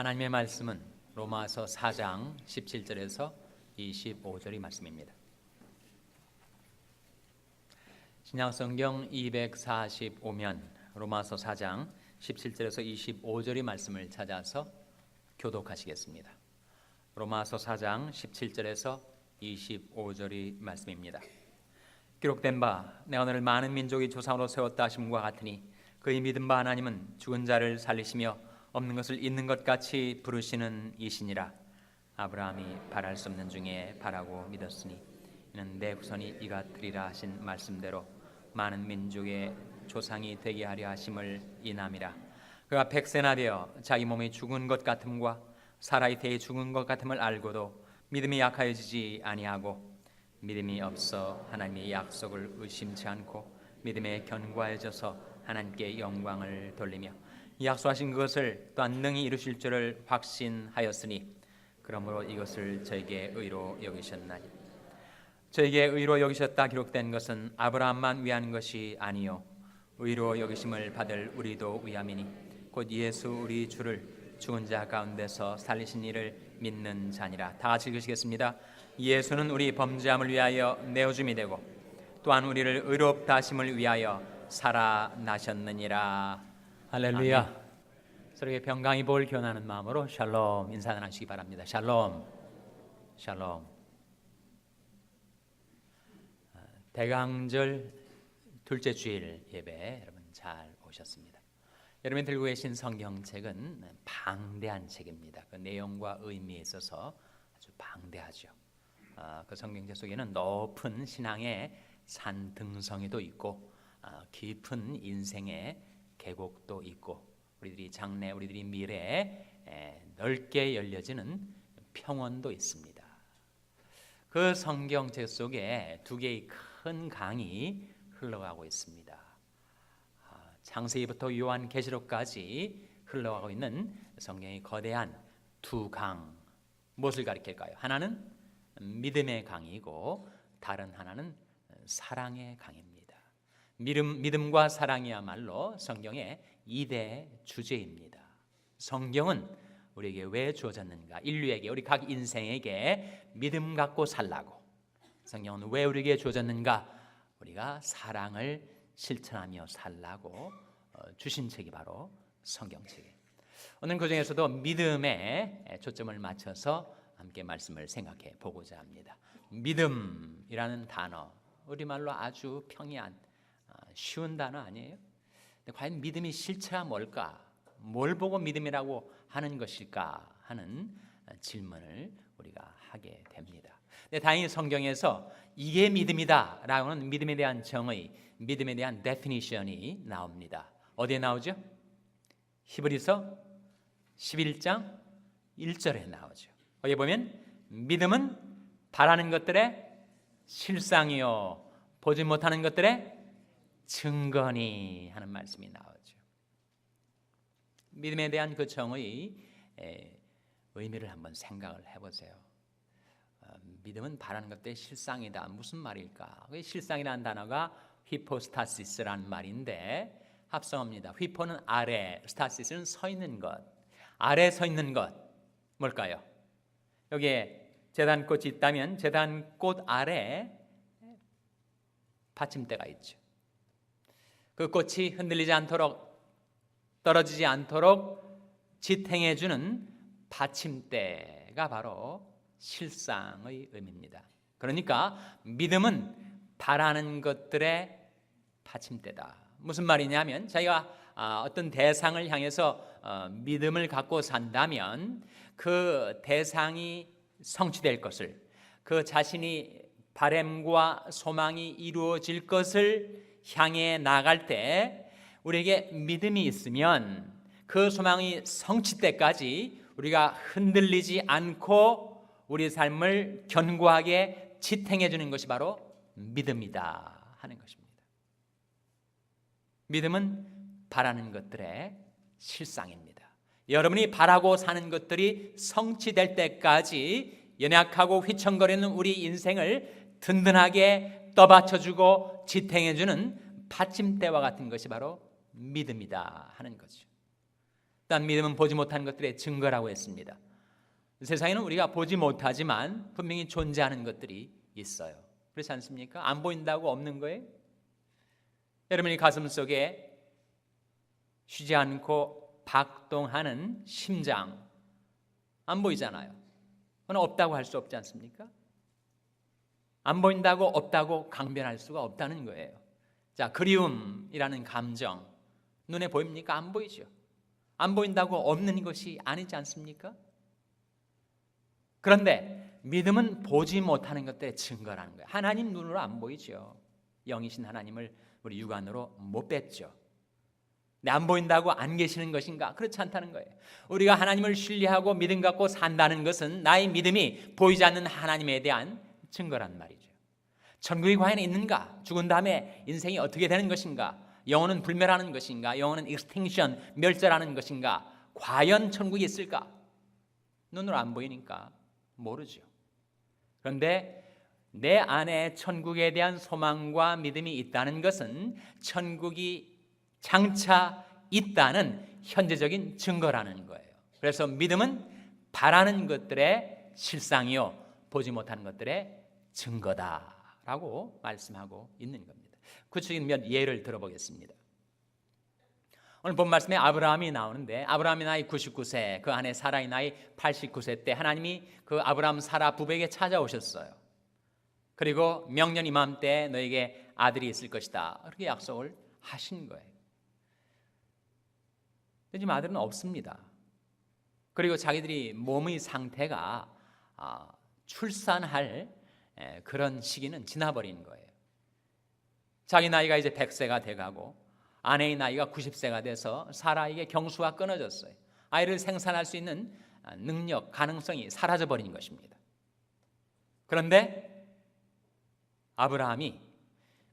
하나님의 말씀은 로마서 4장 17절에서 25절의 말씀입니다. 신약성경 245면 로마서 4장 17절에서 25절의 말씀을 찾아서 교독하시겠습니다. 로마서 4장 17절에서 25절의 말씀입니다. 기록된 바 내가 너를 많은 민족의 조상으로 세웠다 하심과 같으니 그의 믿은 바 하나님은 죽은 자를 살리시며 없는 것을 있는 것 같이 부르시는 이시니라. 아브라함이 바랄 수 없는 중에 바라고 믿었으니 이는 내 후손이 이같으리라 하신 말씀대로 많은 민족의 조상이 되게 하려 하심을 인함이라. 그가 백세나 되어 자기 몸이 죽은 것 같음과 사라이 대해 죽은 것 같음을 알고도 믿음이 약하여지지 아니하고 믿음이 없어 하나님의 약속을 의심치 않고 믿음에 견고하여져서 하나님께 영광을 돌리며 약속하신 그것을 또한 능히 이루실 줄을 확신하였으니 그러므로 이것을 저에게 의로 여기셨나니 저에게 의로 여기셨다 기록된 것은 아브라함만 위한 것이 아니요 의로 여기심을 받을 우리도 위함이니 곧 예수 우리 주를 죽은 자 가운데서 살리신 이를 믿는 자니라. 다 같이 읽으시겠습니다. 예수는 우리 범죄함을 위하여 내어줌이 되고 또한 우리를 의롭다 하심을 위하여 살아나셨느니라. 할렐루야. 서로에게 평강이 볼 교훈하는 마음으로 샬롬 인사 나누시기 바랍니다. 샬롬. 샬롬. 대강절 둘째 주일 예배 여러분 잘 오셨습니다. 여러분이 들고 계신 성경책은 방대한 책입니다. 그 내용과 의미에 있어서 아주 방대하죠. 그 성경책 속에는 높은 신앙의 산 등성이도 있고 깊은 인생의 계곡도 있고 우리들이 장래 우리들이 미래에 넓게 열려지는 평원도 있습니다. 그 성경책 속에 두 개의 큰 강이 흘러가고 있습니다. 창세기부터 요한계시록까지 흘러가고 있는 성경의 거대한 두 강, 무엇을 가리킬까요? 하나는 믿음의 강이고 다른 하나는 사랑의 강입니다. 믿음과 사랑이야말로 성경의 2대 주제입니다. 성경은 우리에게 왜 주어졌는가? 인류에게, 우리 각 인생에게 믿음 갖고 살라고. 성경은 왜 우리에게 주어졌는가? 우리가 사랑을 실천하며 살라고 주신 책이 바로 성경책이에요. 오늘 그 중에서도 믿음에 초점을 맞춰서 함께 말씀을 생각해 보고자 합니다. 믿음이라는 단어, 우리말로 아주 평이한 쉬운 단어 아니에요? 근데 과연 믿음이 실체가 뭘까? 뭘 보고 믿음이라고 하는 것일까? 하는 질문을 우리가 하게 됩니다. 근데 다행히 성경에서 이게 믿음이다 라고 하는 믿음에 대한 정의, 믿음에 대한 definition이 나옵니다. 어디에 나오죠? 히브리서 11장 1절에 나오죠. 거기에 보면 믿음은 바라는 것들의 실상이요 보지 못하는 것들의 증거니 하는 말씀이 나오죠. 믿음에 대한 그 정의 의미를 한번 생각을 해보세요. 믿음은 바라는 것들의 실상이다. 무슨 말일까? 실상이라는 단어가 휘포스타시스라는 말인데 합성어입니다. 휘포는 아래, 스타시스는 서 있는 것. 아래 서 있는 것 뭘까요? 여기에 제단꽃이 있다면 제단꽃 아래 받침대가 있죠. 그 꽃이 흔들리지 않도록 떨어지지 않도록 지탱해주는 받침대가 바로 실상의 의미입니다. 그러니까 믿음은 바라는 것들의 받침대다. 무슨 말이냐면 자기가 어떤 대상을 향해서 믿음을 갖고 산다면 그 대상이 성취될 것을, 그 자신이 바람과 소망이 이루어질 것을 향해 나갈 때 우리에게 믿음이 있으면 그 소망이 성취 때까지 우리가 흔들리지 않고 우리 삶을 견고하게 지탱해 주는 것이 바로 믿음이다 하는 것입니다. 믿음은 바라는 것들의 실상입니다. 여러분이 바라고 사는 것들이 성취될 때까지 연약하고 휘청거리는 우리 인생을 든든하게 떠받쳐주고 지탱해주는 받침대와 같은 것이 바로 믿음이다 하는 거죠. 또한 믿음은 보지 못하는 것들의 증거라고 했습니다. 세상에는 우리가 보지 못하지만 분명히 존재하는 것들이 있어요. 그렇지 않습니까? 안 보인다고 없는 거예요? 여러분이 가슴 속에 쉬지 않고 박동하는 심장 안 보이잖아요. 그건 없다고 할 수 없지 않습니까? 안 보인다고 없다고 강변할 수가 없다는 거예요. 자, 그리움이라는 감정 눈에 보입니까? 안 보이죠. 안 보인다고 없는 것이 아니지 않습니까? 그런데 믿음은 보지 못하는 것들의 증거라는 거예요. 하나님 눈으로 안 보이죠. 영이신 하나님을 우리 육안으로 못 뵙죠. 근데 안 보인다고 안 계시는 것인가? 그렇지 않다는 거예요. 우리가 하나님을 신뢰하고 믿음 갖고 산다는 것은 나의 믿음이 보이지 않는 하나님에 대한 증거란 말이죠. 천국이 과연 있는가? 죽은 다음에 인생이 어떻게 되는 것인가? 영혼은 불멸하는 것인가? 영혼은 extinction, 멸절하는 것인가? 과연 천국이 있을까? 눈으로 안 보이니까 모르죠. 그런데 내 안에 천국에 대한 소망과 믿음이 있다는 것은 천국이 장차 있다는 현재적인 증거라는 거예요. 그래서 믿음은 바라는 것들의 실상이요 보지 못하는 것들의 증거다라고 말씀하고 있는 겁니다. 구체적인 몇 예를 들어보겠습니다. 오늘 본 말씀에 아브라함이 나오는데 아브라함의 나이 99세, 그 아내 사라의 나이 89세 때 하나님이 그 아브라함 사라 부부에게 찾아오셨어요. 그리고 명년 이맘때 너에게 아들이 있을 것이다. 그렇게 약속을 하신 거예요. 지금 아들은 없습니다. 그리고 자기들이 몸의 상태가 출산할 그런 시기는 지나버린 거예요. 자기 나이가 이제 100세가 돼가고 아내의 나이가 90세가 돼서 사라에게 경수가 끊어졌어요. 아이를 생산할 수 있는 능력, 가능성이 사라져버린 것입니다. 그런데 아브라함이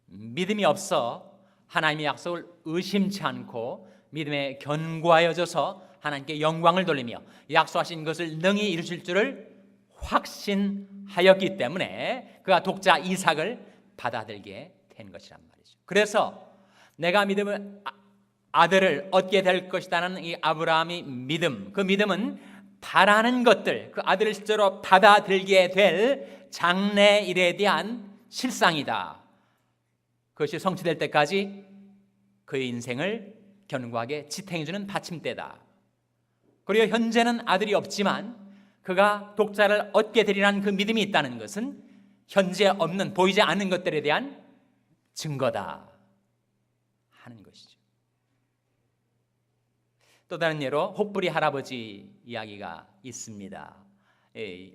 믿음이 없어 하나님의 약속을 의심치 않고 믿음에 견고하여져서 하나님께 영광을 돌리며 약속하신 것을 능히 이루실 줄을 확신하였기 때문에 그가 독자 이삭을 받아들게 된 것이란 말이죠. 그래서 내가 믿음을 아들을 얻게 될 것이라는 이 아브라함의 믿음, 그 믿음은 바라는 것들, 그 아들을 실제로 받아들게 될 장래일에 대한 실상이다. 그것이 성취될 때까지 그의 인생을 견고하게 지탱해주는 받침대다. 그리고 현재는 아들이 없지만 그가 독자를 얻게 되리라는 그 믿음이 있다는 것은 현재 없는 보이지 않는 것들에 대한 증거다 하는 것이죠. 또 다른 예로 혹부리 할아버지 이야기가 있습니다.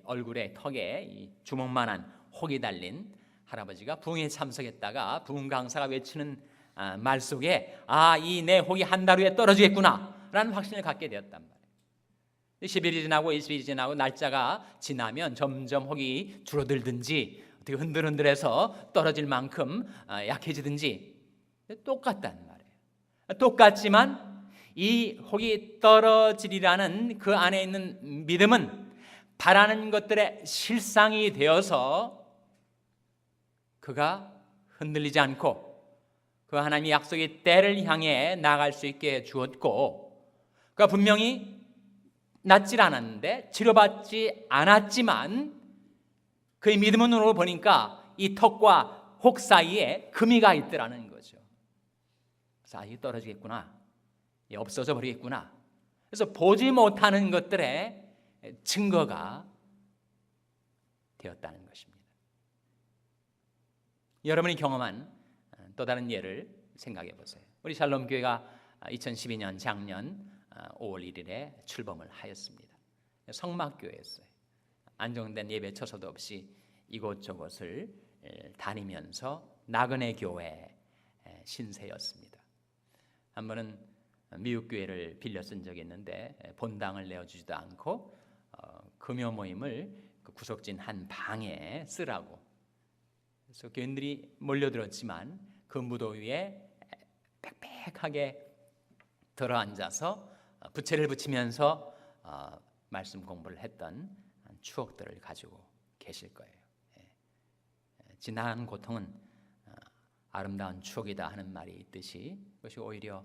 얼굴에 턱에 주먹만한 혹이 달린 할아버지가 부흥에 참석했다가 부흥 강사가 외치는 말 속에 이 내 혹이 한 달 후에 떨어지겠구나 라는 확신을 갖게 되었단 말이에요. 10일이 지나고 20일이 지나고 날짜가 지나면 점점 혹이 줄어들든지 어떻게 흔들흔들해서 떨어질 만큼 약해지든지 똑같단 말이에요. 똑같지만 이 혹이 떨어지리라는 그 안에 있는 믿음은 바라는 것들의 실상이 되어서 그가 흔들리지 않고 그 하나님의 약속의 때를 향해 나아갈 수 있게 주었고 그가 분명히 낫질 않았는데 치료받지 않았지만 그의 믿음의 눈으로 보니까 이 턱과 혹 사이에 금이가 있더라는 거죠. 그래서 이게 떨어지겠구나, 없어져 버리겠구나. 그래서 보지 못하는 것들의 증거가 되었다는 것입니다. 여러분이 경험한 또 다른 예를 생각해 보세요. 우리 샬롬 교회가 2012년 작년 5월 1일에 출범을 하였습니다. 성막교회였어요. 안정된 예배 처소도 없이 이곳저곳을 다니면서 나그네 교회 신세였습니다. 한 번은 미국 교회를 빌려 쓴 적이 있는데 본당을 내어주지도 않고 금요 모임을 그 구석진 한 방에 쓰라고. 그래서 교인들이 몰려들었지만 그 무더위에 빽빽하게 들어앉아서 부채를 붙이면서 말씀 공부를 했던 추억들을 가지고 계실 거예요. 지난 고통은 아름다운 추억이다 하는 말이 있듯이 그것이 오히려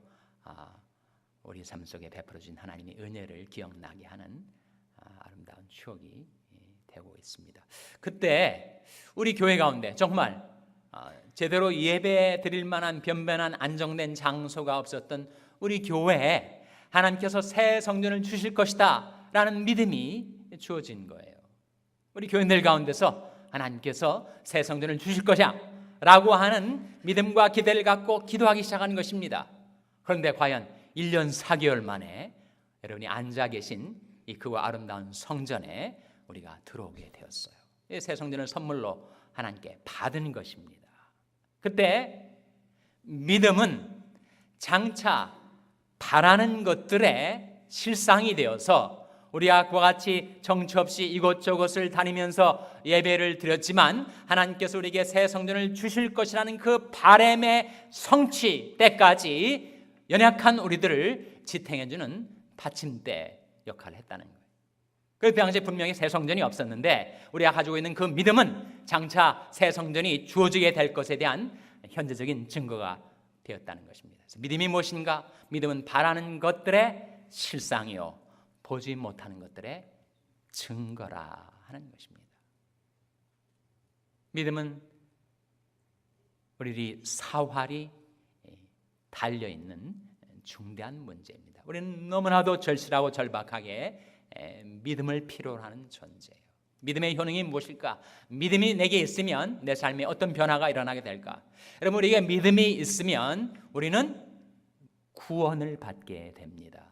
우리 삶 속에 베풀어 주신 하나님의 은혜를 기억나게 하는 아름다운 추억이 되고 있습니다. 그때 우리 교회 가운데 정말 제대로 예배 드릴 만한 변변한 안정된 장소가 없었던 우리 교회에 하나님께서 새 성전을 주실 것이다 라는 믿음이 주어진 거예요. 우리 교인들 가운데서 하나님께서 새 성전을 주실 것이야 라고 하는 믿음과 기대를 갖고 기도하기 시작하는 것입니다. 그런데 과연 1년 4개월 만에 여러분이 앉아 계신 이 그와 아름다운 성전에 우리가 들어오게 되었어요. 이 새 성전을 선물로 하나님께 받은 것입니다. 그때 믿음은 장차 바라는 것들의 실상이 되어서 우리가 그와 같이 정처 없이 이곳저곳을 다니면서 예배를 드렸지만 하나님께서 우리에게 새 성전을 주실 것이라는 그 바람의 성취 때까지 연약한 우리들을 지탱해주는 받침대 역할을 했다는 거예요. 그 당시에 분명히 새 성전이 없었는데 우리가 가지고 있는 그 믿음은 장차 새 성전이 주어지게 될 것에 대한 현재적인 증거가 되었다는 것입니다. 그래서 믿음이 무엇인가? 믿음은 바라는 것들의 실상이요 보지 못하는 것들의 증거라 하는 것입니다. 믿음은 우리 사활이 달려있는 중대한 문제입니다. 우리는 너무나도 절실하고 절박하게 믿음을 필요로 하는 존재예요. 믿음의 효능이 무엇일까? 믿음이 내게 있으면 내 삶에 어떤 변화가 일어나게 될까? 여러분, 우리에게 믿음이 있으면 우리는 구원을 받게 됩니다.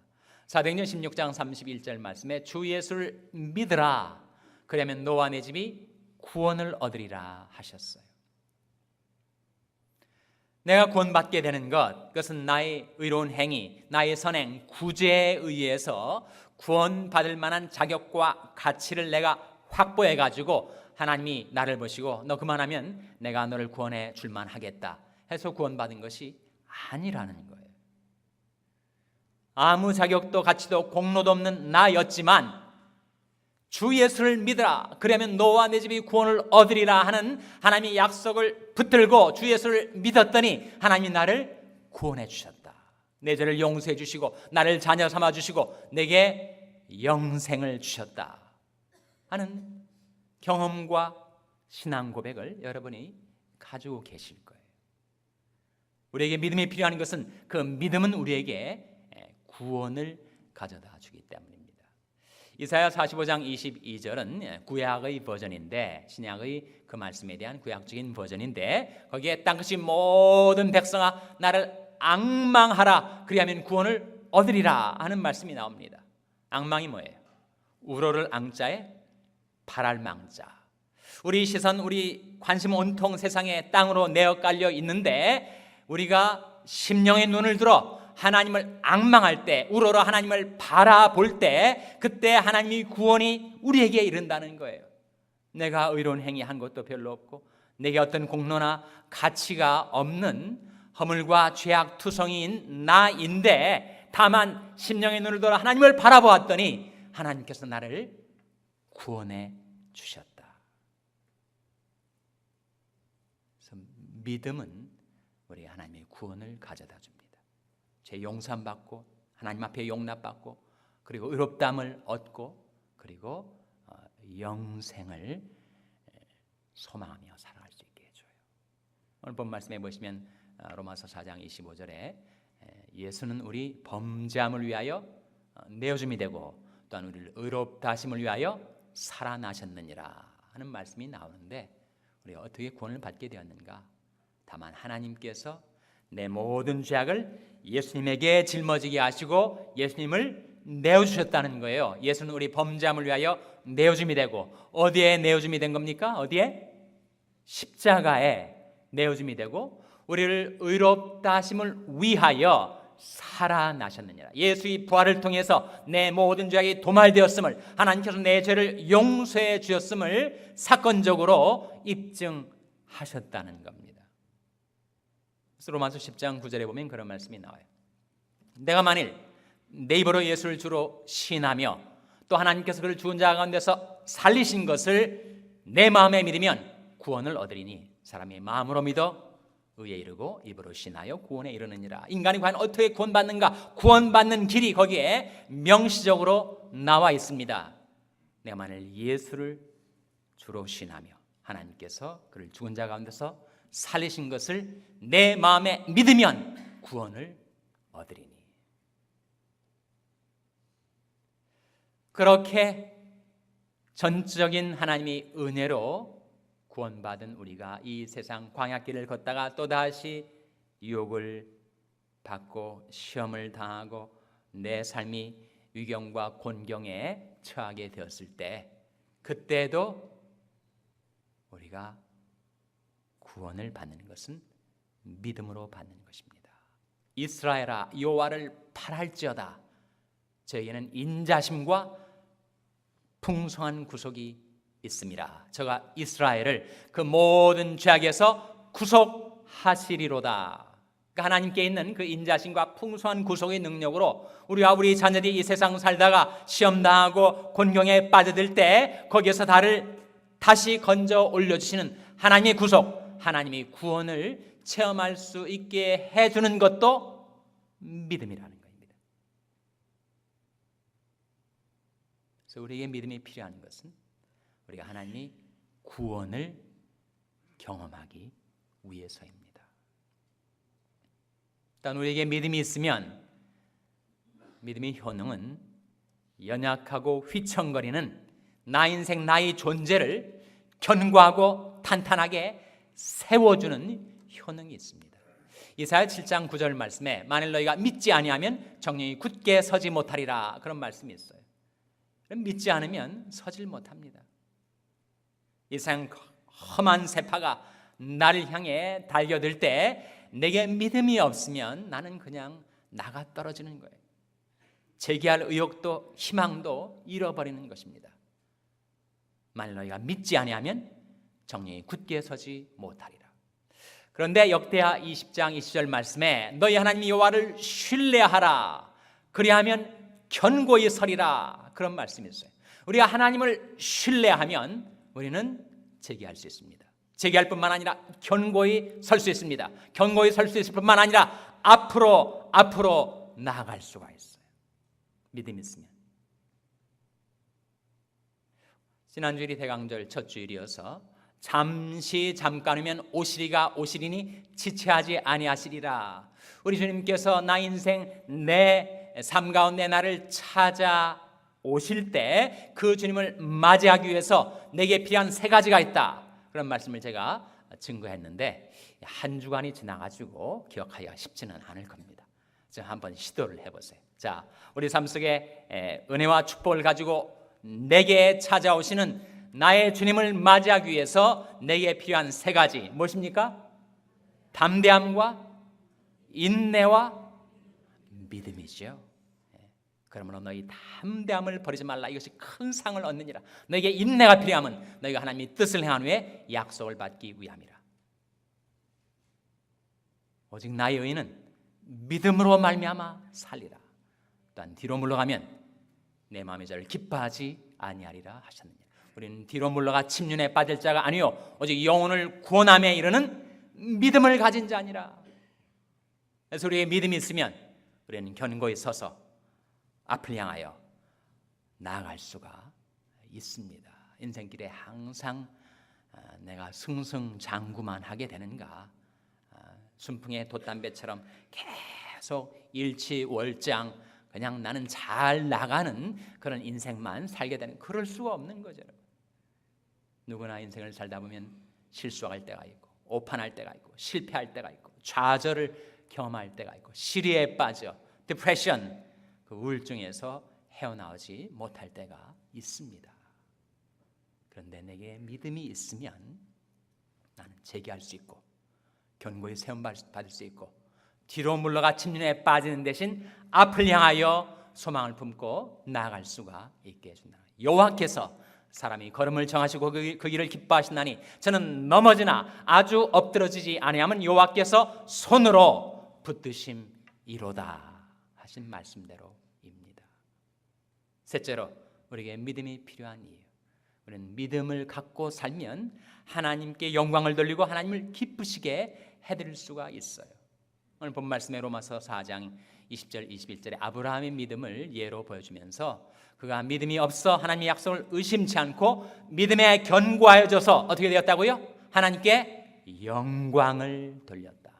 사도행전 16장 31절 말씀에 주 예수를 믿으라 그러면 너와 내 집이 구원을 얻으리라 하셨어요. 내가 구원받게 되는 것, 그것은 나의 의로운 행위, 나의 선행, 구제에 의해서 구원받을 만한 자격과 가치를 내가 확보해 가지고 하나님이 나를 보시고 너 그만하면 내가 너를 구원해 줄만 하겠다 해서 구원받은 것이 아니라는 거예요. 아무 자격도 가치도 공로도 없는 나였지만 주 예수를 믿으라 그러면 너와 내 집이 구원을 얻으리라 하는 하나님의 약속을 붙들고 주 예수를 믿었더니 하나님이 나를 구원해 주셨다. 내 죄를 용서해 주시고 나를 자녀 삼아 주시고 내게 영생을 주셨다 하는 경험과 신앙 고백을 여러분이 가지고 계실 거예요. 우리에게 믿음이 필요한 것은 그 믿음은 우리에게 구원을 가져다 주기 때문입니다. 이사야 45장 22절은 구약의 버전인데 신약의 그 말씀에 대한 구약적인 버전인데 거기에 땅끝이 모든 백성아 나를 앙망하라 그리하면 구원을 얻으리라 하는 말씀이 나옵니다. 앙망이 뭐예요? 우러를 앙자에 바랄 망자. 우리 시선, 우리 관심 온통 세상의 땅으로 내어 깔려 있는데 우리가 심령의 눈을 들어 하나님을 앙망할 때, 우러러 하나님을 바라볼 때 그때 하나님의 구원이 우리에게 이른다는 거예요. 내가 의로운 행위 한 것도 별로 없고 내게 어떤 공로나 가치가 없는 허물과 죄악 투성이인 나인데 다만 심령의 눈을 들어 하나님을 바라보았더니 하나님께서 나를 구원해 주셨다. 그래서 믿음은 우리 하나님의 구원을 가져다 줍니다. 죄 용서받고 하나님 앞에 용납받고 그리고 의롭다함을 얻고 그리고 영생을 소망하며 살아갈 수 있게 해줘요. 오늘 본 말씀에 보시면 로마서 4장 25절에 예수는 우리 범죄함을 위하여 내어줌이 되고 또한 우리를 의롭다 하심을 위하여 살아나셨느니라 하는 말씀이 나오는데 우리가 어떻게 구원을 받게 되었는가? 다만 하나님께서 내 모든 죄악을 예수님에게 짊어지게 하시고 예수님을 내어주셨다는 거예요. 예수는 우리 범죄함을 위하여 내어줌이 되고 어디에 내어줌이 된 겁니까? 어디에? 십자가에 내어줌이 되고 우리를 의롭다 하심을 위하여 살아나셨느니라. 예수의 부활을 통해서 내 모든 죄악이 도말되었음을 하나님께서 내 죄를 용서해 주셨음을 사건적으로 입증하셨다는 겁니다. 그래서 로마서 10장 9절에 보면 그런 말씀이 나와요. 내가 만일 내 입으로 예수를 주로 시인하며 또 하나님께서 그를 죽은 자 가운데서 살리신 것을 내 마음에 믿으면 구원을 얻으리니 사람이 마음으로 믿어 의에 이르고 입으로 신하여 구원에 이르느니라. 인간이 과연 어떻게 구원받는가? 구원받는 길이 거기에 명시적으로 나와 있습니다. 내가 만일 예수를 주로 신하며 하나님께서 그를 죽은 자 가운데서 살리신 것을 내 마음에 믿으면 구원을 얻으리니. 그렇게 전적인 하나님의 은혜로 구원받은 우리가 이 세상 광야길을 걷다가 또다시 유혹을 받고 시험을 당하고 내 삶이 위경과 곤경에 처하게 되었을 때, 그때도 우리가 구원을 받는 것은 믿음으로 받는 것입니다. 이스라엘아 여호와를 바랄지어다. 저에게는 인자심과 풍성한 구속이 있습니다. 저가 이스라엘을 그 모든 죄악에서 구속하시리로다. 하나님께 있는 그 인자심과 풍성한 구속의 능력으로 우리와 우리 자녀들이 이 세상 살다가 시험당하고 곤경에 빠져들 때 거기에서 다시 건져 올려주시는 하나님의 구속, 하나님의 구원을 체험할 수 있게 해주는 것도 믿음이라는 겁니다. 그래서 우리에게 믿음이 필요한 것은 우리가 하나님의 구원을 경험하기 위해서입니다. 일단 우리에게 믿음이 있으면 믿음의 효능은 연약하고 휘청거리는 나 인생 나의 존재를 견고하고 탄탄하게 세워주는 효능이 있습니다. 이사야 7장 9절 말씀에 만일 너희가 믿지 아니하면 정령이 굳게 서지 못하리라, 그런 말씀이 있어요. 믿지 않으면 서질 못합니다. 이 세상 험한 세파가 나를 향해 달겨들 때 내게 믿음이 없으면 나는 그냥 나가 떨어지는 거예요. 재기할 의욕도 희망도 잃어버리는 것입니다. 만일 너희가 믿지 아니하면 정령이 굳게 서지 못하리라. 그런데 역대하 20장 20절 말씀에 너희 하나님 여호와를 신뢰하라, 그리하면 견고히 서리라, 그런 말씀이 있어요. 우리가 하나님을 신뢰하면 우리는 재기할 수 있습니다. 재기할 뿐만 아니라 견고히 설 수 있습니다. 견고히 설 수 있을 뿐만 아니라 앞으로 나아갈 수가 있어요. 믿음이 있으면. 지난주일이 대강절 첫 주일이어서 잠깐이면 오시리가 오시리니 지체하지 아니하시리라. 우리 주님께서 나 인생 내 삶 가운데 나를 찾아오실 때 그 주님을 맞이하기 위해서 내게 필요한 세 가지가 있다, 그런 말씀을 제가 증거했는데 한 주간이 지나가지고 기억하기가 쉽지는 않을 겁니다. 제가 한번 시도를 해보세요. 자, 우리 삶 속에 은혜와 축복을 가지고 내게 찾아오시는 나의 주님을 맞이하기 위해서 내게 필요한 세 가지 무엇입니까? 담대함과 인내와 믿음이죠. 그러므로 너희 담대함을 버리지 말라. 이것이 큰 상을 얻느니라. 너에게 인내가 필요하면 너희가 하나님의 뜻을 행한 후에 약속을 받기 위함이라. 오직 나의 의인은 믿음으로 말미암아 살리라. 또한 뒤로 물러가면 내 마음의 저를 기뻐하지 아니하리라 하셨느니라. 우리는 뒤로 물러가 침륜에 빠질 자가 아니요 오직 영혼을 구원함에 이르는 믿음을 가진 자니라. 그래서 우리의 믿음이 있으면 우리는 견고히 서서 앞을 향하여 나아갈 수가 있습니다. 인생길에 항상 내가 승승장구만 하게 되는가, 순풍의 돛담배처럼 계속 일치월장 그냥 나는 잘 나가는 그런 인생만 살게 되는, 그럴 수가 없는 거죠. 누구나 인생을 살다 보면 실수할 때가 있고 오판할 때가 있고 실패할 때가 있고 좌절을 경험할 때가 있고 시리에 빠져 디프레션, 그 우울증에서 헤어나오지 못할 때가 있습니다. 그런데 내게 믿음이 있으면 나는 재기할 수 있고 견고히 세움받을 수 있고 뒤로 물러가 침륜에 빠지는 대신 앞을 향하여 소망을 품고 나아갈 수가 있게 해준다. 여호와께서 사람이 걸음을 정하시고 그 길을 기뻐하신다니 저는 넘어지나 아주 엎드러지지 아니하면 여호와께서 손으로 붙드심이로다 하신 말씀대로입니다. 셋째로 우리에게 믿음이 필요한 이유, 우리는 믿음을 갖고 살면 하나님께 영광을 돌리고 하나님을 기쁘시게 해드릴 수가 있어요. 오늘 본 말씀의 로마서 4장 20절 21절에 아브라함의 믿음을 예로 보여주면서 그가 믿음이 없어 하나님의 약속을 의심치 않고 믿음에 견고하여져서 어떻게 되었다고요? 하나님께 영광을 돌렸다.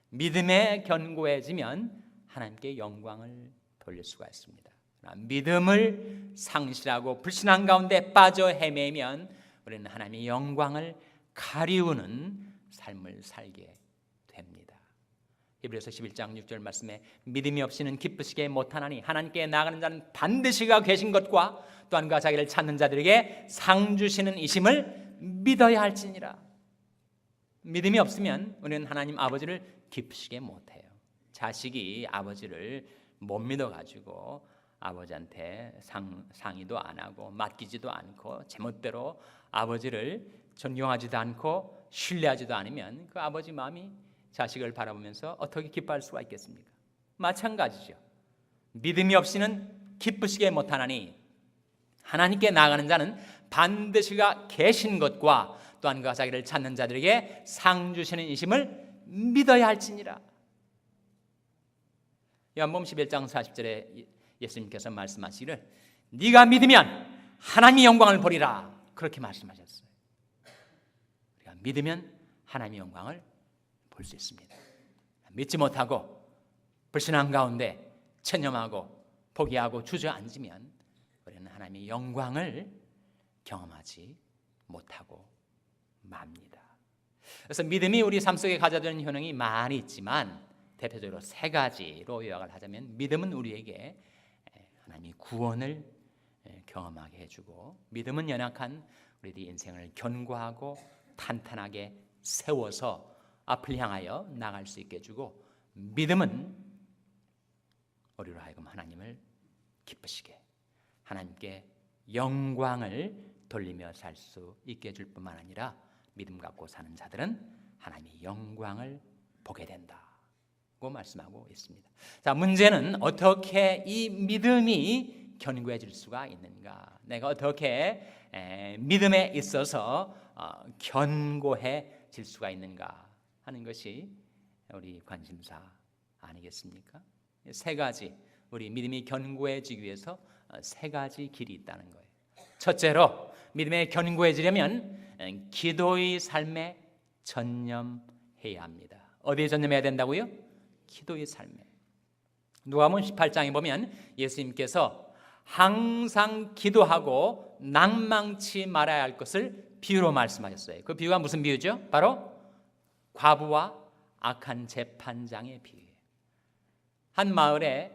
믿음에 견고해지면 하나님께 영광을 돌릴 수가 있습니다. 믿음을 상실하고 불신앙 가운데 빠져 헤매면 우리는 하나님의 영광을 가리우는 삶을 살게 됩니다. 히브리서 11장 6절 말씀에 믿음이 없이는 기쁘시게 못하나니 하나님께 나아가는 자는 반드시 가 계신 것과 또한 그가 자기를 찾는 자들에게 상 주시는 이심을 믿어야 할지니라. 믿음이 없으면 우리는 하나님 아버지를 기쁘시게 못해요. 자식이 아버지를 못 믿어가지고 아버지한테 상의도 안 하고 맡기지도 않고 제멋대로 아버지를 존경하지도 않고 신뢰하지도 않으면 그 아버지 마음이 자식을 바라보면서 어떻게 기뻐할 수가 있겠습니까? 마찬가지죠. 믿음이 없이는 기쁘시게 못하나니 하나님께 나아가는 자는 반드시 가 계신 것과 또한 그가 자기를 찾는 자들에게 상 주시는 이심을 믿어야 할지니라. 요한복음 11장 40절에 예수님께서 말씀하시기를 네가 믿으면 하나님의 영광을 보리라 그렇게 말씀하셨어요. 우리가 믿으면 하나님의 영광을 볼 수 있습니다. 믿지 못하고 불신앙 가운데 체념하고 포기하고 주저앉으면 우리는 하나님의 영광을 경험하지 못하고 맙니다. 그래서 믿음이 우리 삶 속에 가져다주는 효능이 많이 있지만 대표적으로 세 가지로 요약을 하자면 믿음은 우리에게 하나님의 구원을 경험하게 해주고, 믿음은 연약한 우리의 인생을 견고하고 탄탄하게 세워서 앞을 향하여 나갈 수 있게 해주고, 믿음은 우리로 하여금 하나님을 기쁘시게 하나님께 영광을 돌리며 살 수 있게 해줄 뿐만 아니라 믿음 갖고 사는 자들은 하나님의 영광을 보게 된다고 말씀하고 있습니다. 자, 문제는 어떻게 이 믿음이 견고해질 수가 있는가? 내가 어떻게 믿음에 있어서 견고해질 수가 있는가 하는 것이 우리 관심사 아니겠습니까? 세 가지, 우리 믿음이 견고해지기 위해서 세 가지 길이 있다는 거예요. 첫째로 믿음에 견고해지려면 기도의 삶에 전념해야 합니다. 어디에 전념해야 된다고요? 기도의 삶에. 누가복음 18장에 보면 예수님께서 항상 기도하고 낭망치 말아야 할 것을 비유로 말씀하셨어요. 그 비유가 무슨 비유죠? 바로 과부와 악한 재판장의 비유예요. 한 마을에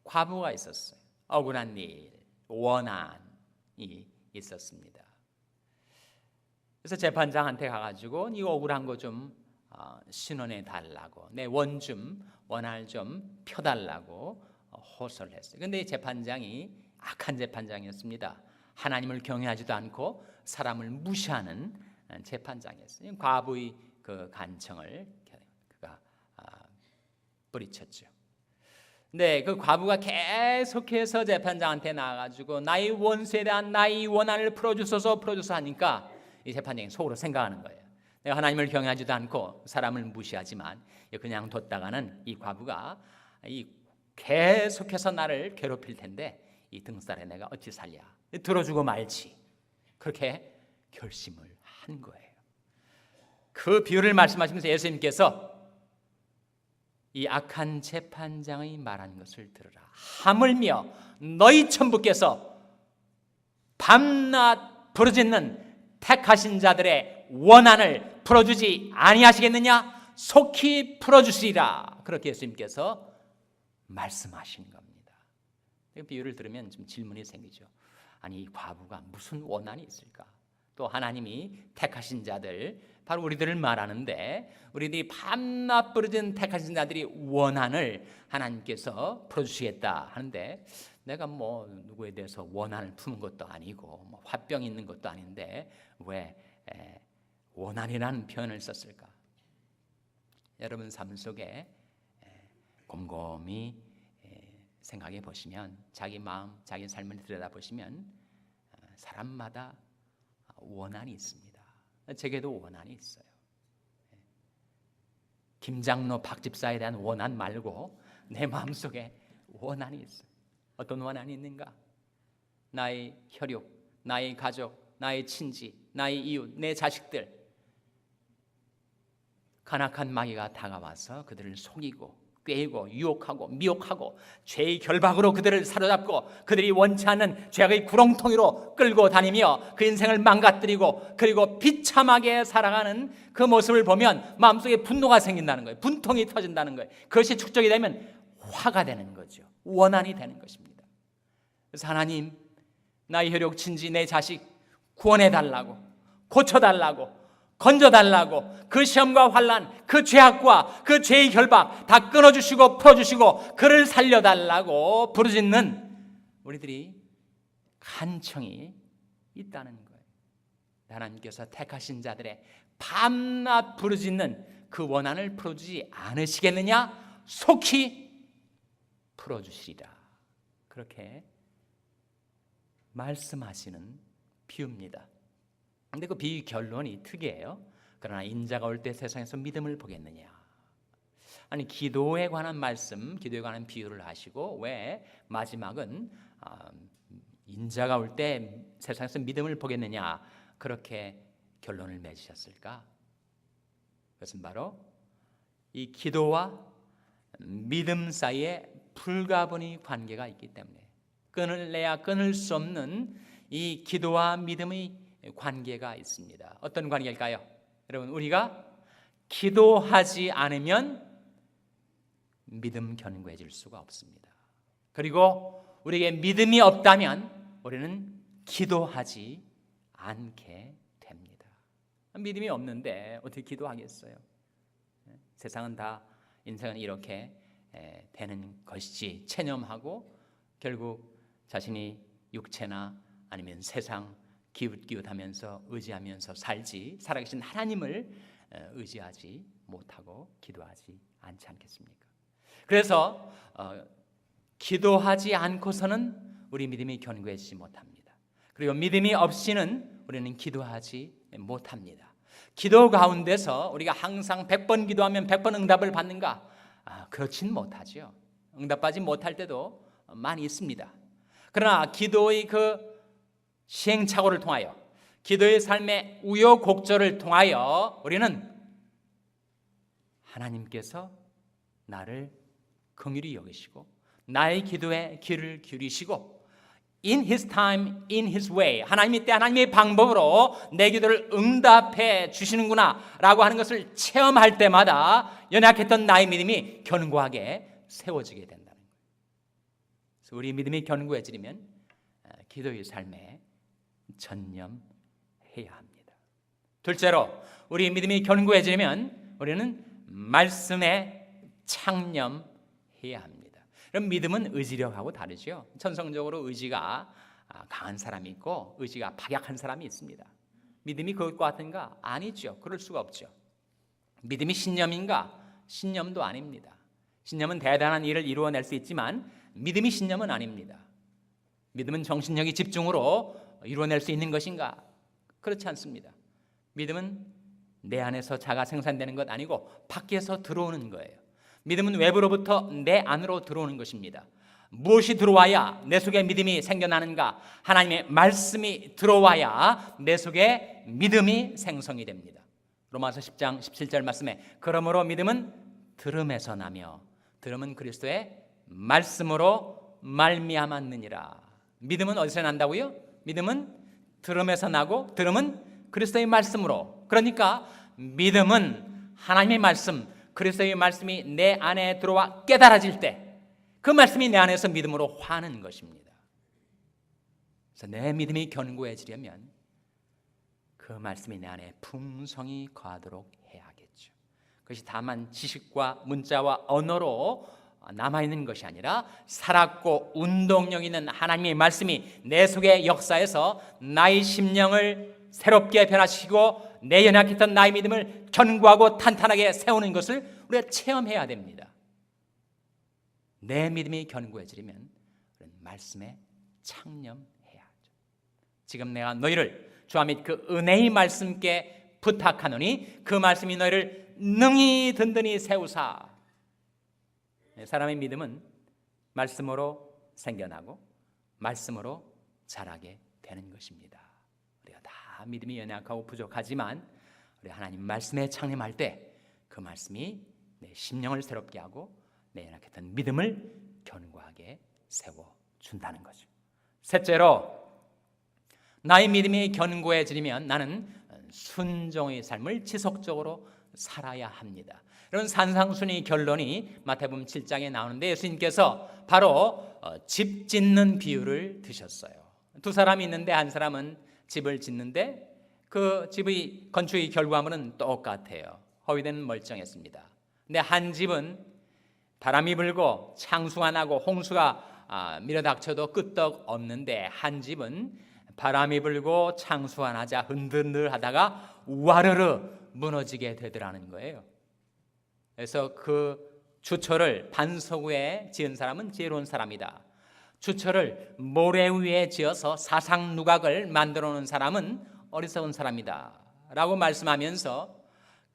과부가 있었어요. 억울한 일, 원한이 있었습니다. 그래서 재판장한테 가가지고 이 억울한 거 좀 신원해 달라고, 내 원한을 좀 펴달라고 호소를 했어요. 그런데 이 재판장이 악한 재판장이었습니다. 하나님을 경외하지도 않고 사람을 무시하는 재판장이었어요. 과부의 그 간청을 그가 뿌리쳤죠. 네, 그 과부가 계속해서 재판장한테 나와가지고 나의 원수에 대한 나의 원한을 풀어주소서 하니까 이 재판장이 속으로 생각하는 거예요. 내가 하나님을 경외하지도 않고 사람을 무시하지만 그냥 뒀다가는 이 과부가 계속해서 나를 괴롭힐 텐데 이 등살에 내가 어찌 살랴, 들어주고 말지, 그렇게 결심을 한 거예요. 그 비유를 말씀하시면서 예수님께서 이 악한 재판장의 말한 것을 들으라. 하물며 너희 천부께서 밤낮 부르짖는 택하신 자들의 원한을 풀어주지 아니하시겠느냐? 속히 풀어주시리라. 그렇게 예수님께서 말씀하신 겁니다. 이 비유를 들으면 좀 질문이 생기죠. 아니, 이 과부가 무슨 원한이 있을까? 또 하나님이 택하신 자들, 바로 우리들을 말하는데, 우리들이 밤낮 부르짖는 택하신 자들이 원한을 하나님께서 풀어주시겠다 하는데, 내가 뭐 누구에 대해서 원한을 푸는 것도 아니고 뭐 화병 있는 것도 아닌데 왜 원한이라는 표현을 썼을까? 여러분 삶 속에 곰곰이 생각해 보시면, 자기 마음, 자기 삶을 들여다보시면 사람마다 원한이 있습니다. 제게도 원한이 있어요. 김장로 박집사에 대한 원한 말고 내 마음속에 원한이 있어요. 어떤 원한이 있는가? 나의 혈육, 나의 가족, 나의 친지, 나의 이웃, 내 자식들, 간악한 마귀가 다가와서 그들을 속이고 꾀고 유혹하고 미혹하고 죄의 결박으로 그들을 사로잡고 그들이 원치 않는 죄악의 구렁텅이로 끌고 다니며 그 인생을 망가뜨리고 그리고 비참하게 살아가는 그 모습을 보면 마음속에 분노가 생긴다는 거예요. 분통이 터진다는 거예요. 그것이 축적이 되면 화가 되는 거죠. 원한이 되는 것입니다. 그래서 하나님, 나의 혈육, 친지, 내 자식 구원해달라고, 고쳐달라고, 건져달라고, 그 시험과 환난, 그 죄악과 그 죄의 결박 다 끊어주시고 풀어주시고 그를 살려달라고 부르짖는 우리들이 간청이 있다는 거예요. 하나님께서 택하신 자들의 밤낮 부르짖는 그 원한을 풀어주지 않으시겠느냐? 속히 풀어주시리라. 그렇게 말씀하시는 비유입니다. 근데 그 비유 결론이 특이해요. 그러나 인자가 올 때 세상에서 믿음을 보겠느냐? 아니, 기도에 관한 말씀, 기도에 관한 비유를 하시고 왜 마지막은 인자가 올 때 세상에서 믿음을 보겠느냐? 그렇게 결론을 맺으셨을까? 그것은 바로 이 기도와 믿음 사이에 불가분의 관계가 있기 때문에 끊을래야 끊을 수 없는 이 기도와 믿음의 관계가 있습니다. 어떤 관계일까요? 여러분, 우리가 기도하지 않으면 믿음 견고해질 수가 없습니다. 그리고 우리에게 믿음이 없다면 우리는 기도하지 않게 됩니다. 믿음이 없는데 어떻게 기도하겠어요? 세상은 다, 인생은 이렇게 되는 것이지 체념하고 결국 자신이 육체나 아니면 세상 기웃기웃하면서 의지하면서 살지, 살아계신 하나님을 의지하지 못하고 기도하지 않지 않겠습니까? 그래서 기도하지 않고서는 우리 믿음이 견고해지지 못합니다. 그리고 믿음이 없이는 우리는 기도하지 못합니다. 기도 가운데서 우리가 항상 100번 기도하면 100번 응답을 받는가? 그렇진 못하죠. 응답받지 못할 때도 많이 있습니다. 그러나 기도의 그 시행착오를 통하여, 기도의 삶의 우여곡절을 통하여 우리는 하나님께서 나를 긍휼히 여기시고 나의 기도에 귀를 기울이시고 In His time, in His way, 하나님의 때 하나님의 방법으로 내 기도를 응답해 주시는구나 라고 하는 것을 체험할 때마다 연약했던 나의 믿음이 견고하게 세워지게 된다는 거예요. 그래서 우리 믿음이 견고해지려면 기도의 삶에 전념해야 합니다. 둘째로, 우리 믿음이 견고해지려면 우리는 말씀에 창념해야 합니다. 그럼 믿음은 의지력하고 다르죠. 천성적으로 의지가 강한 사람이 있고 의지가 박약한 사람이 있습니다. 믿음이 그것과 같은가? 아니죠. 그럴 수가 없죠. 믿음이 신념인가? 신념도 아닙니다. 신념은 대단한 일을 이루어낼 수 있지만 믿음이 신념은 아닙니다. 믿음은 정신력이 집중으로 이루어낼 수 있는 것인가? 그렇지 않습니다. 믿음은 내 안에서 자가 생산되는 것 아니고 밖에서 들어오는 거예요. 믿음은 외부로부터 내 안으로 들어오는 것입니다. 무엇이 들어와야 내 속에 믿음이 생겨나는가? 하나님의 말씀이 들어와야 내 속에 믿음이 생성이 됩니다. 로마서 10장 17절 말씀에 그러므로 믿음은 들음에서 나며 들음은 그리스도의 말씀으로 말미암았느니라. 믿음은 어디서 난다고요? 믿음은 들음에서 나고 들음은 그리스도의 말씀으로. 그러니까 믿음은 하나님의 말씀, 그리스도의 말씀이 내 안에 들어와 깨달아질 때 그 말씀이 내 안에서 믿음으로 화하는 것입니다. 그래서 내 믿음이 견고해지려면 그 말씀이 내 안에 풍성히 거하도록 해야겠죠. 그것이 다만 지식과 문자와 언어로 남아있는 것이 아니라 살았고 운동력 있는 하나님의 말씀이 내 속의 역사에서 나의 심령을 새롭게 변화시키고 내 연약했던 나의 믿음을 견고하고 탄탄하게 세우는 것을 우리가 체험해야 됩니다. 내 믿음이 견고해지려면 말씀에 창념해야죠. 지금 내가 너희를 주와 및 그 은혜의 말씀께 부탁하노니 그 말씀이 너희를 능히 든든히 세우사. 사람의 믿음은 말씀으로 생겨나고 말씀으로 자라게 되는 것입니다. 우리가 다 믿음이 연약하고 부족하지만 우리 하나님 말씀에 창림할 때 그 말씀이 내 심령을 새롭게 하고 내 연약했던 믿음을 견고하게 세워준다는 거죠. 셋째로, 나의 믿음이 견고해지려면 나는 순종의 삶을 지속적으로 살아야 합니다. 이런 산상순의 결론이 마태복음 7장에 나오는데 예수님께서 바로 집 짓는 비유를 드셨어요. 두 사람이 있는데 한 사람은 집을 짓는데 그 집의 건축의 결과물은 똑같아요. 허위된 멀쩡했습니다. 근데 한 집은 바람이 불고 창수가 나고 홍수가 밀어닥쳐도 끄떡 없는데 한 집은 바람이 불고 창수가 나자 흔들흔들하다가 와르르 무너지게 되더라는 거예요. 그래서 그 주초를 반석 위에 지은 사람은 지혜로운 사람이다. 주초를 모래 위에 지어서 사상 누각을 만들어 놓은 사람은 어리석은 사람이다 라고 말씀하면서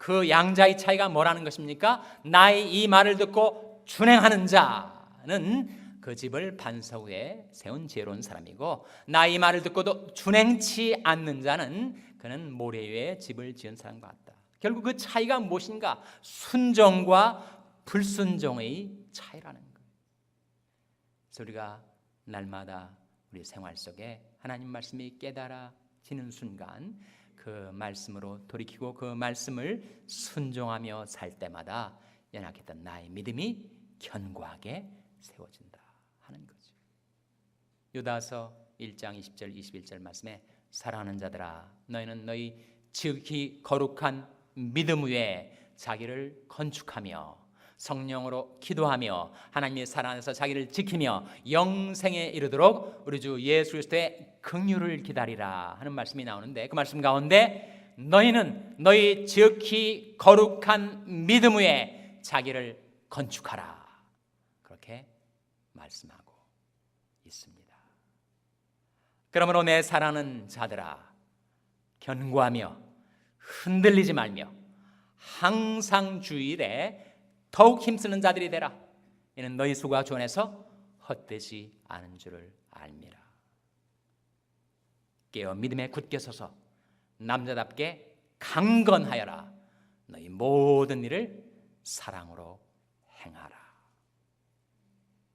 그 양자의 차이가 뭐라는 것입니까? 나의 이 말을 듣고 준행하는 자는 그 집을 반석 위에 세운 지혜로운 사람이고 나의 말을 듣고도 준행치 않는 자는 그는 모래 위에 집을 지은 사람과 같다. 결국 그 차이가 무엇인가? 순종과 불순종의 차이라는 거예요. 그래서 우리가 날마다 우리 생활 속에 하나님 말씀이 깨달아지는 순간 그 말씀으로 돌이키고 그 말씀을 순종하며 살 때마다 연약했던 나의 믿음이 견고하게 세워진다 하는 거죠. 유다서 1장 20절 21절 말씀에 사랑하는 자들아 너희는 너희 지극히 거룩한 믿음 위에 자기를 건축하며 성령으로 기도하며 하나님의 사랑 안에서 자기를 지키며 영생에 이르도록 우리 주 예수 그리스도의 긍휼을 기다리라 하는 말씀이 나오는데 그 말씀 가운데 너희는 너희 지극히 거룩한 믿음 위에 자기를 건축하라 그렇게 말씀하고 있습니다. 그러므로 내 사랑하는 자들아 견고하며 흔들리지 말며 항상 주일에 더욱 힘쓰는 자들이 되라. 이는 너희 수고가 주 안에서 헛되지 않은 줄을 알미라. 깨어 믿음에 굳게 서서 남자답게 강건하여라. 너희 모든 일을 사랑으로 행하라.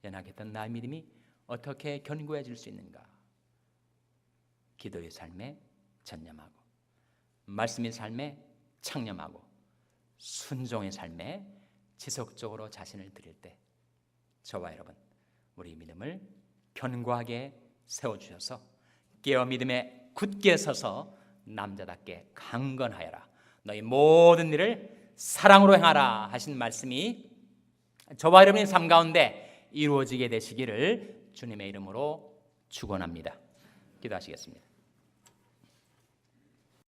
연약했던 나의 믿음이 어떻게 견고해질 수 있는가? 기도의 삶에 전념하고 말씀의 삶에 창념하고 순종의 삶에 지속적으로 자신을 드릴 때 저와 여러분 우리 믿음을 견고하게 세워주셔서 깨어 믿음에 굳게 서서 남자답게 강건하여라. 너희 모든 일을 사랑으로 행하라 하신 말씀이 저와 여러분의 삶 가운데 이루어지게 되시기를 주님의 이름으로 축원합니다. 기도하시겠습니다.